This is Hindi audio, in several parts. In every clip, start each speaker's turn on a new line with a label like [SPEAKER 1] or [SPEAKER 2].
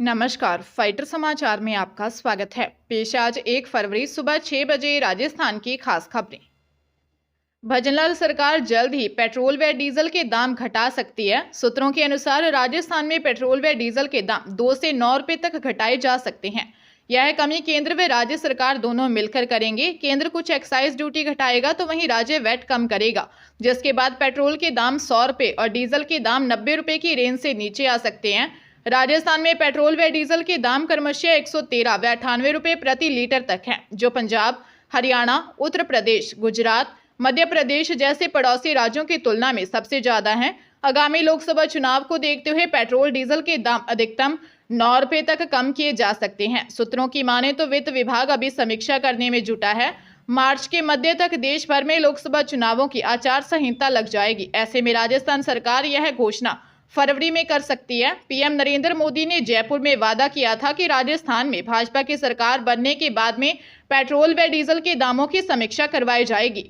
[SPEAKER 1] नमस्कार, फाइटर समाचार में आपका स्वागत है। पेश आज 1 फरवरी सुबह 6 बजे राजस्थान की खास खबरें। भजनलाल सरकार जल्द ही पेट्रोल व डीजल के दाम घटा सकती है। सूत्रों के अनुसार राजस्थान में पेट्रोल व डीजल के दाम 2 से 9 रुपए तक घटाए जा सकते हैं। यह कमी केंद्र व राज्य सरकार दोनों मिलकर करेंगे। केंद्र कुछ एक्साइज ड्यूटी घटाएगा तो वहीं राज्य वैट कम करेगा, जिसके बाद पेट्रोल के दाम 100 रुपए और डीजल के दाम 90 रुपए की रेंज से नीचे आ सकते हैं। राजस्थान में पेट्रोल व डीजल के दाम क्रमशः 113 व 98 रुपए प्रति लीटर तक हैं, जो पंजाब, हरियाणा, उत्तर प्रदेश, गुजरात, मध्य प्रदेश जैसे पड़ोसी राज्यों की तुलना में सबसे ज्यादा हैं। आगामी लोकसभा चुनाव को देखते हुए पेट्रोल डीजल के दाम अधिकतम 9 रुपए तक कम किए जा सकते हैं। सूत्रों की माने तो वित्त विभाग अभी समीक्षा करने में जुटा है। मार्च के मध्य तक देश भर में लोकसभा चुनावों की आचार संहिता लग जाएगी। ऐसे में राजस्थान सरकार यह घोषणा फरवरी में कर सकती है। पीएम नरेंद्र मोदी ने जयपुर में वादा किया था कि राजस्थान में भाजपा की सरकार बनने के बाद में पेट्रोल व डीजल के दामों की समीक्षा करवाई जाएगी।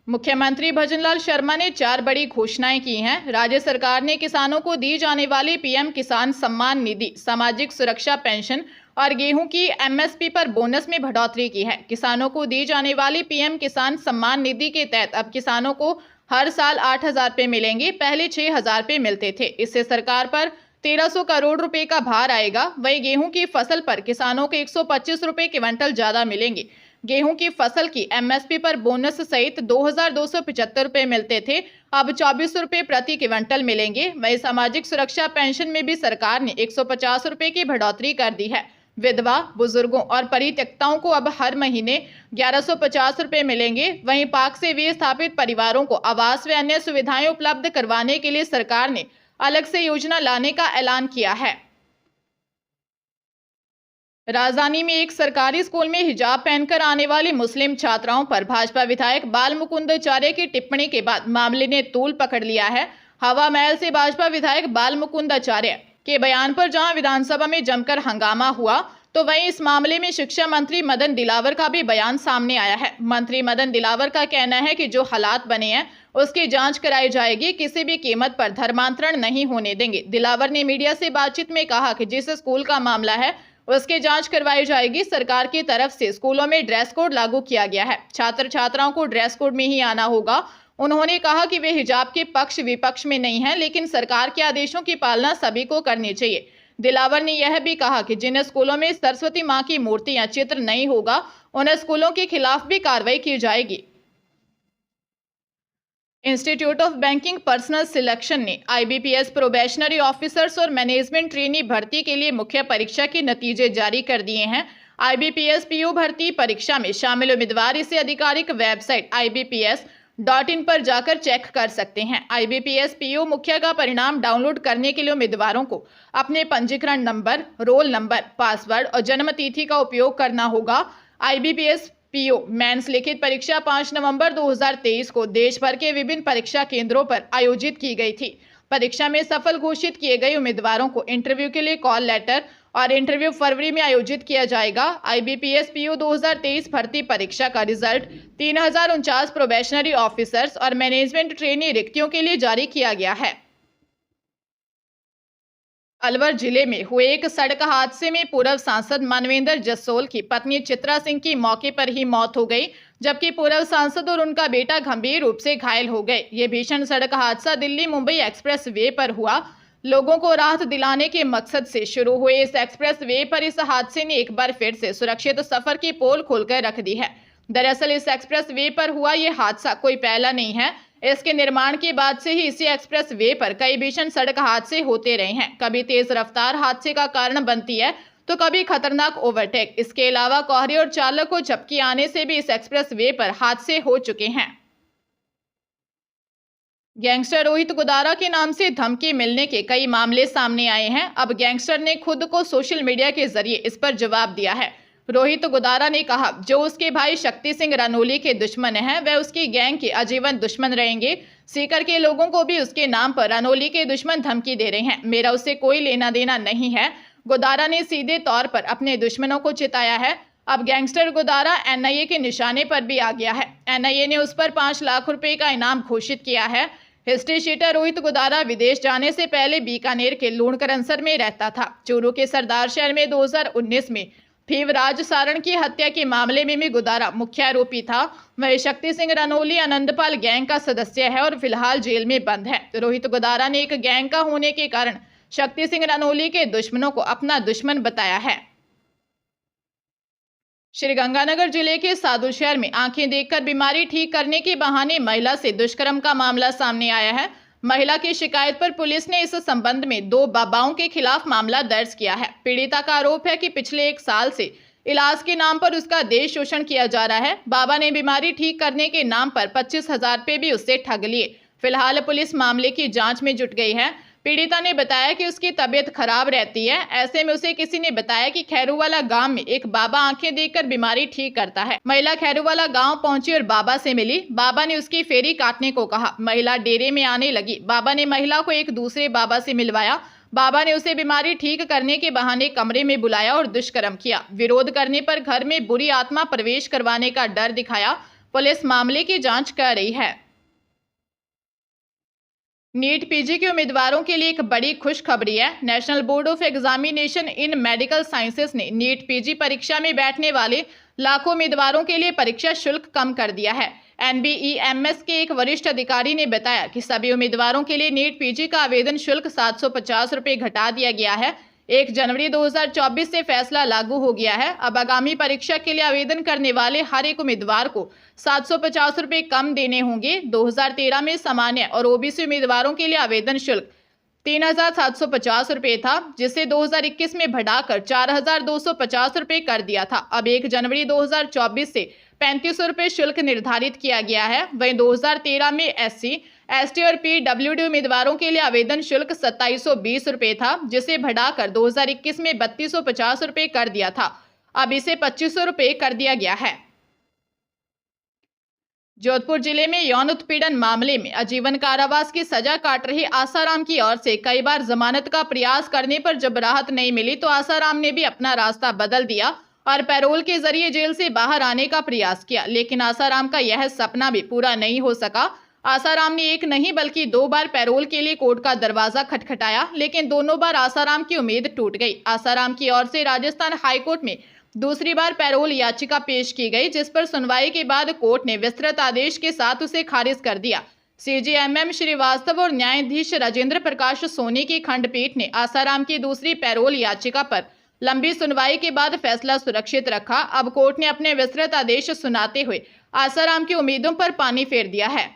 [SPEAKER 1] मुख्यमंत्री भजनलाल शर्मा ने 4 बड़ी घोषणाएं की हैं। राज्य सरकार ने किसानों को दी जाने वाली पीएम किसान सम्मान निधि, सामाजिक सुरक्षा पेंशन और गेहूं की एमएसपी पर बोनस में बढ़ोतरी की है। किसानों को दी जाने वाली पीएम किसान सम्मान निधि के तहत अब किसानों को हर साल 8,000 रुपए मिलेंगे। पहले 6,000 रुपए मिलते थे। इससे सरकार पर 1,300 करोड़ रुपए का भार आएगा। वहीं गेहूं की फसल पर किसानों को 125 रुपए क्विंटल ज्यादा मिलेंगे। गेहूं की फसल की एमएसपी पर बोनस सहित 2,275 रुपए मिलते थे, अब 24 रुपए प्रति क्विंटल मिलेंगे। वहीं सामाजिक सुरक्षा पेंशन में भी सरकार ने 150 रुपए की बढ़ोतरी कर दी है। विधवा, बुजुर्गों और परित्यक्ताओं को अब हर महीने 1,150 रुपए मिलेंगे। वहीं पाक से विस्थापित परिवारों को आवास व अन्य सुविधाएं उपलब्ध करवाने के लिए सरकार ने अलग से योजना लाने का ऐलान किया है। राजधानी में एक सरकारी स्कूल में हिजाब पहनकर आने वाली मुस्लिम छात्राओं पर भाजपा विधायक बाल मुकुंदाचार्य की टिप्पणी के बाद मामले ने तूल पकड़ लिया है। हवा महल से भाजपा विधायक बाल मुकुंदाचार्य के बयान पर जहां विधानसभा में जमकर हंगामा हुआ, तो वहीं इस मामले में शिक्षा मंत्री मदन दिलावर का भी बयान सामने आया है। मंत्री मदन दिलावर का कहना है कि जो हालात बने हैं उसकी जांच कराई जाएगी, किसी भी कीमत पर धर्मांतरण नहीं होने देंगे। दिलावर ने मीडिया से बातचीत में कहा कि जिस स्कूल का मामला है उसकी जांच करवाई जाएगी। सरकार की तरफ से स्कूलों में ड्रेस कोड लागू किया गया है। छात्र छात्राओं को ड्रेस कोड में ही आना होगा। उन्होंने कहा कि वे हिजाब के पक्ष विपक्ष में नहीं हैं, लेकिन सरकार के आदेशों की पालना सभी को करनी चाहिए। दिलावर ने यह भी कहा कि जिन स्कूलों में सरस्वती मां की मूर्ति या चित्र नहीं होगा, उन स्कूलों के खिलाफ भी कार्रवाई की जाएगी। Institute of banking personal selection ने आईबीपीएस प्रोबेशनरी ऑफिसर्स और मैनेजमेंट ट्रेनी भर्ती के लिए मुख्य परीक्षा के नतीजे जारी कर दिए हैं। आईबीपीएस पीओ भर्ती परीक्षा में शामिल उम्मीदवार इसे आधिकारिक वेबसाइट ibps.in पर जाकर चेक कर सकते हैं। आईबीपीएस पीओ मुख्य का परिणाम डाउनलोड करने के लिए उम्मीदवारों को अपने पंजीकरण नंबर, रोल नंबर, पासवर्ड और जन्म तिथि का उपयोग करना होगा। आईबीपीएस पीओ मेंस लिखित परीक्षा 5 नवंबर 2023 को देश भर के विभिन्न परीक्षा केंद्रों पर आयोजित की गई थी। परीक्षा में सफल घोषित किए गए उम्मीदवारों को इंटरव्यू के लिए कॉल लेटर और इंटरव्यू फरवरी में आयोजित किया जाएगा। आईबीपीएस पीओ 2023 भर्ती परीक्षा का रिजल्ट 3,049 प्रोबेशनरी ऑफिसर्स और मैनेजमेंट ट्रेनी रिक्तियों के लिए जारी किया गया है। अलवर जिले में हुए एक सड़क हादसे में पूर्व सांसद मानवेंद्र जसोल की पत्नी चित्रा सिंह की मौके पर ही मौत हो गई, जबकि पूर्व सांसद और उनका बेटा गंभीर रूप से घायल हो गए। ये भीषण सड़क हादसा दिल्ली मुंबई एक्सप्रेस वे पर हुआ। लोगों को राहत दिलाने के मकसद से शुरू हुए इस एक्सप्रेस वे पर इस हादसे ने एक बार फिर से सुरक्षित सफर की पोल खोलकर रख दी है। दरअसल इस एक्सप्रेस वे पर हुआ ये हादसा कोई पहला नहीं है। इसके निर्माण के बाद से ही इसी एक्सप्रेस वे पर कई भीषण सड़क हादसे होते रहे हैं। कभी तेज रफ्तार हादसे का कारण बनती है, तो कभी खतरनाक ओवरटेक। इसके अलावा कोहरे और चालक को झपकी आने से भी इस एक्सप्रेस वे पर हादसे हो चुके हैं। गैंगस्टर रोहित गुदारा के नाम से धमकी मिलने के कई मामले सामने आए हैं। अब गैंगस्टर ने खुद को सोशल मीडिया के जरिए इस पर जवाब दिया है। रोहित गुदारा ने कहा, जो उसके भाई शक्ति सिंह रनोली के दुश्मन हैं, वह उसकी गैंग के आजीवन दुश्मन रहेंगे। सीकर के लोगों को भी उसके नाम पर रनोली के दुश्मन धमकी दे रहे हैं। मेरा उससे कोई लेना देना नहीं है। गुदारा ने सीधे तौर पर अपने दुश्मनों को चिताया है। अब गैंगस्टर गुदारा एनआईए के निशाने पर भी आ गया है। एनआईए ने उस पर 5 लाख रुपए का इनाम घोषित किया है। हिस्ट्री शीटर रोहित गोदारा विदेश जाने से पहले बीकानेर के लूणकरनसर में रहता था। चूरू के सरदार शहर में 2019 में भीवराज सारण की हत्या के मामले में भी गोदारा मुख्य आरोपी था। वह शक्ति सिंह रनोली आनंदपाल गैंग का सदस्य है और फिलहाल जेल में बंद है। रोहित गोदारा ने एक गैंग का होने के कारण शक्ति सिंह रनोली के दुश्मनों को अपना दुश्मन बताया है। श्रीगंगानगर जिले के सादुलशहर में आंखें देखकर बीमारी ठीक करने के बहाने महिला से दुष्कर्म का मामला सामने आया है। महिला की शिकायत पर पुलिस ने इस संबंध में 2 बाबाओं के खिलाफ मामला दर्ज किया है। पीड़िता का आरोप है कि पिछले 1 साल से इलाज के नाम पर उसका देह शोषण किया जा रहा है। बाबा ने बीमारी ठीक करने के नाम पर 25,000 रुपये भी उससे ठग लिए। फिलहाल पुलिस मामले की जांच में जुट गई है। पीड़िता ने बताया कि उसकी तबीयत खराब रहती है। ऐसे में उसे किसी ने बताया कि खैरूवाला गांव में एक बाबा आंखें देखकर बीमारी ठीक करता है। महिला खैरूवाला गांव पहुंची और बाबा से मिली। बाबा ने उसकी फेरी काटने को कहा। महिला डेरे में आने लगी। बाबा ने महिला को एक दूसरे बाबा से मिलवाया। बाबा ने उसे बीमारी ठीक करने के बहाने कमरे में बुलाया और दुष्कर्म किया। विरोध करने पर घर में बुरी आत्मा प्रवेश करवाने का डर दिखाया। पुलिस मामले की जाँच कर रही है। नीट पीजी के उम्मीदवारों के लिए एक बड़ी खुशखबरी है। National board of examination in medical sciences ने नीट पीजी परीक्षा में बैठने वाले लाखों उम्मीदवारों के लिए परीक्षा शुल्क कम कर दिया है। NBEMS के एक वरिष्ठ अधिकारी ने बताया कि सभी उम्मीदवारों के लिए नीट पीजी का आवेदन शुल्क 750 रुपये घटा दिया गया है। 1 जनवरी 2024 से फैसला लागू हो गया है। अब आगामी परीक्षा के लिए आवेदन करने वाले हर एक उम्मीदवार को 750 रुपये कम देने होंगे। 2013 में सामान्य और ओबीसी उम्मीदवारों के लिए आवेदन शुल्क 3,750 रुपये था, जिसे 2021 में बढ़ाकर 4,250 रुपये कर दिया था। अब 1 जनवरी 2024 से 3500 रुपये शुल्क निर्धारित किया गया है। वहीं 2013 में SC, ST और PWD उम्मीदवारों के लिए आवेदन शुल्क 2720 रुपये था, जिसे बढ़ाकर 2021 में 3250 रुपये कर दिया था। अब इसे 2500 रुपये कर दिया गया है। जोधपुर जिले में यौन उत्पीड़न मामले में आजीवन कारावास की सजा काट रही आसाराम की ओर से कई बार जमानत का प्रयास करने पर जब राहत नहीं मिली तो आसाराम ने भी अपना रास्ता बदल दिया और पैरोल के जरिए जेल से बाहर आने का प्रयास किया। लेकिन आसाराम का यह सपना भी पूरा नहीं हो सका। आसाराम ने 1 नहीं बल्कि 2 बार पैरोल के लिए कोर्ट का दरवाजा खटखटाया, लेकिन दोनों बार आसाराम की उम्मीद टूट गई। आसाराम की ओर से राजस्थान हाईकोर्ट में दूसरी बार पैरोल याचिका पेश की गई, जिस पर सुनवाई के बाद कोर्ट ने विस्तृत आदेश के साथ उसे खारिज कर दिया। CJMM श्रीवास्तव और न्यायाधीश राजेंद्र प्रकाश सोनी की खंडपीठ ने आसाराम की दूसरी पैरोल याचिका पर लंबी सुनवाई के बाद फैसला सुरक्षित रखा। अब कोर्ट ने अपने विस्तृत आदेश सुनाते हुए आसाराम की उम्मीदों पर पानी फेर दिया है।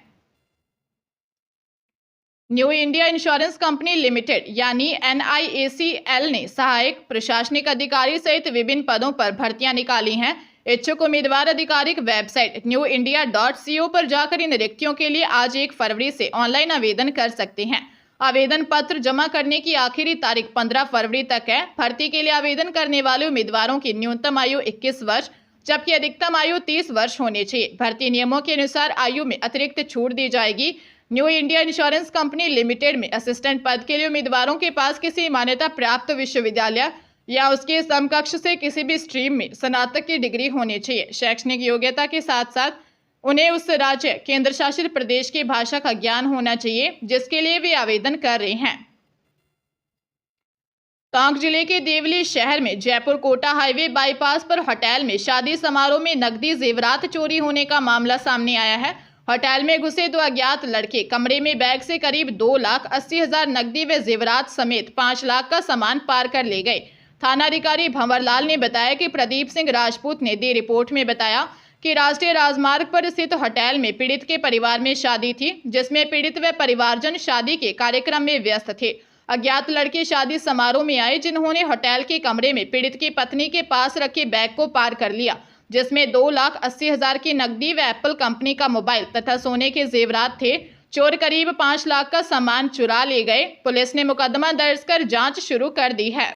[SPEAKER 1] New India insurance company limited यानी NIACL ने सहायक प्रशासनिक अधिकारी सहित विभिन्न पदों पर भर्तियां निकाली हैं। इच्छुक उम्मीदवार आधिकारिक वेबसाइट newindia.co पर जाकर इन रिक्तियों के लिए आज 1 फरवरी से ऑनलाइन आवेदन कर सकते हैं। आवेदन पत्र जमा करने की आखिरी तारीख 15 फरवरी तक है। भर्ती के लिए आवेदन करने वाले उम्मीदवारों की न्यूनतम आयु 21 वर्ष जबकि अधिकतम आयु 30 वर्ष होनी चाहिए। भर्ती नियमों के अनुसार आयु में अतिरिक्त छूट दी जाएगी। New India insurance company limited में असिस्टेंट पद के लिए उम्मीदवारों के पास किसी मान्यता प्राप्त विश्वविद्यालय या उसके समकक्ष से किसी भी स्ट्रीम में स्नातक की डिग्री होनी चाहिए। शैक्षणिक योग्यता के साथ साथ उन्हें उस राज्य केंद्र शासित प्रदेश की भाषा का ज्ञान होना चाहिए जिसके लिए वे आवेदन कर रहे हैं। टोंक जिले के देवली शहर में जयपुर कोटा हाईवे बाईपास पर होटल में शादी समारोह में नकदी जेवरात चोरी होने का मामला सामने आया है। होटल में घुसे 2 अज्ञात लड़के कमरे में बैग से करीब 2,80,000 नकदी व जेवरात समेत 5 लाख का सामान पार कर ले गए। थानाधिकारी भंवरलाल ने बताया कि प्रदीप सिंह राजपूत ने दी रिपोर्ट में बताया कि राष्ट्रीय राजमार्ग पर स्थित होटल में पीड़ित के परिवार में शादी थी, जिसमें पीड़ित व परिवारजन शादी के कार्यक्रम में व्यस्त थे। अज्ञात लड़के शादी समारोह में आए, जिन्होंने होटल के कमरे में पीड़ित की पत्नी के पास रखे बैग को पार कर लिया, जिसमें 2,80,000 की नकदी व एप्पल कंपनी का मोबाइल तथा सोने के जेवरात थे। चोर करीब 5 लाख का सामान चुरा ले गए। पुलिस ने मुकदमा दर्ज कर जांच शुरू कर दी है।